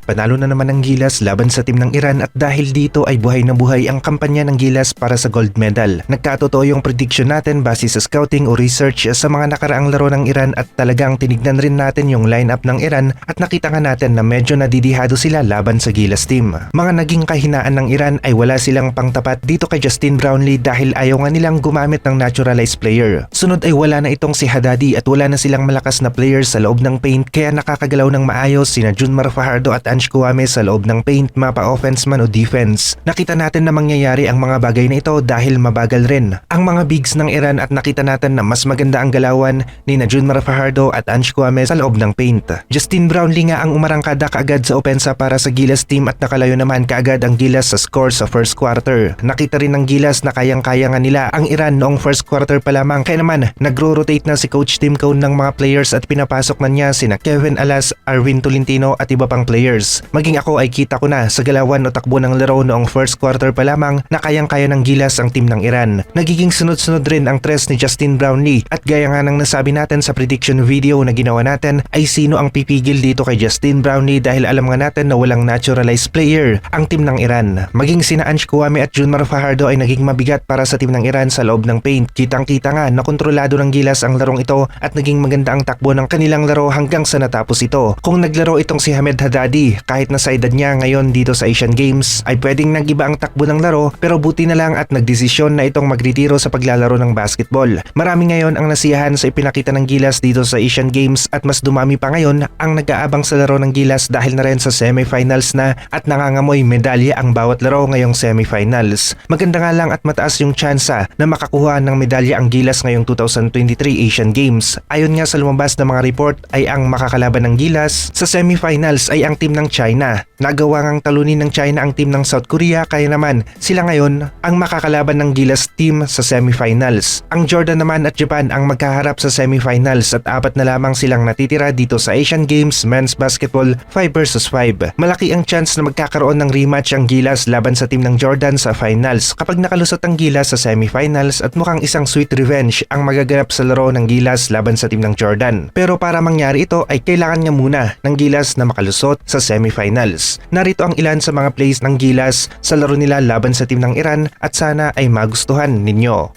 Panalo na naman ang Gilas laban sa team ng Iran at dahil dito ay buhay na buhay ang kampanya ng Gilas para sa gold medal. Nagkatotoo yung prediction natin base sa scouting o research sa mga nakaraang laro ng Iran at talagang tinignan rin natin yung lineup ng Iran at nakita nga natin na medyo nadidihado sila laban sa Gilas team. Mga naging kahinaan ng Iran ay wala silang pangtapat dito kay Justin Brownlee dahil ayaw nga nilang gumamit ng naturalized player. Sunod ay wala na itong si Haddadi at wala na silang malakas na players sa loob ng paint kaya nakakagalaw ng maayos sina Junmar Fajardo at Ange Kouame sa loob ng paint, mapa offense man o defense. Nakita natin na mangyayari ang mga bagay na ito dahil mabagal rin ang mga bigs ng Iran at nakita natin na mas maganda ang galawan ni Junmar Fajardo at Ange Kouame sa loob ng paint. Justin Brownlee nga ang umarangkada kaagad sa opensa para sa Gilas team at nakalayo naman kaagad ang Gilas sa score sa first quarter. Nakita rin ng Gilas na kayang-kaya nga nila ang Iran noong first quarter pa lamang kaya naman nagro-rotate na si Coach Tim Cone ng mga players at pinapasok na niya sina Kevin Alas, Arvin Tolentino at iba pang players. Maging ako ay kita ko na sa galawan o takbo ng laro noong first quarter pa lamang na kayang-kaya ng Gilas ang team ng Iran. Nagiging sunod-sunod rin ang tres ni Justin Brownlee at gaya nga ng nasabi natin sa prediction video na ginawa natin ay sino ang pipigil dito kay Justin Brownlee dahil alam nga natin na walang naturalized player ang team ng Iran. Maging sina Ange Kouame at Junmar Fajardo ay naging mabigat para sa team ng Iran sa loob ng paint. Kitang-kita nga na kontrolado ng Gilas ang larong ito at naging maganda ang takbo ng kanilang laro hanggang sa natapos ito. Kung naglaro itong si Hamed Haddadi kahit na sa edad niya ngayon dito sa Asian Games ay pwedeng nag-iba ang takbo ng laro pero buti na lang at nagdesisyon na itong magretiro sa paglalaro ng basketball. Marami ngayon ang nasiyahan sa ipinakita ng Gilas dito sa Asian Games at mas dumami pa ngayon ang nag-aabang sa laro ng Gilas dahil na rin sa semifinals na at nangangamoy medalya ang bawat laro ngayong semifinals. Maganda nga lang at mataas yung tsansa na makakuha ng medalya ang Gilas ngayong 2023 Asian Games. Ayon nga sa lumabas na mga report ay ang makakalaban ng Gilas sa semifinals ay ang team ng China. Nagawa ngang talunin ng China ang team ng South Korea kaya naman sila ngayon ang makakalaban ng Gilas team sa semifinals. Ang Jordan naman at Japan ang magkaharap sa semifinals at apat na lamang silang natitira dito sa Asian Games Men's Basketball 5 versus 5. Malaki ang chance na magkakaroon ng rematch ang Gilas laban sa team ng Jordan sa finals kapag nakalusot ang Gilas sa semifinals at mukhang isang sweet revenge ang magaganap sa laro ng Gilas laban sa team ng Jordan. Pero para mangyari ito ay kailangan nga muna ng Gilas na makalusot sa semifinals. Narito ang ilan sa mga plays ng Gilas sa laro nila laban sa team ng Iran at sana ay magustuhan ninyo.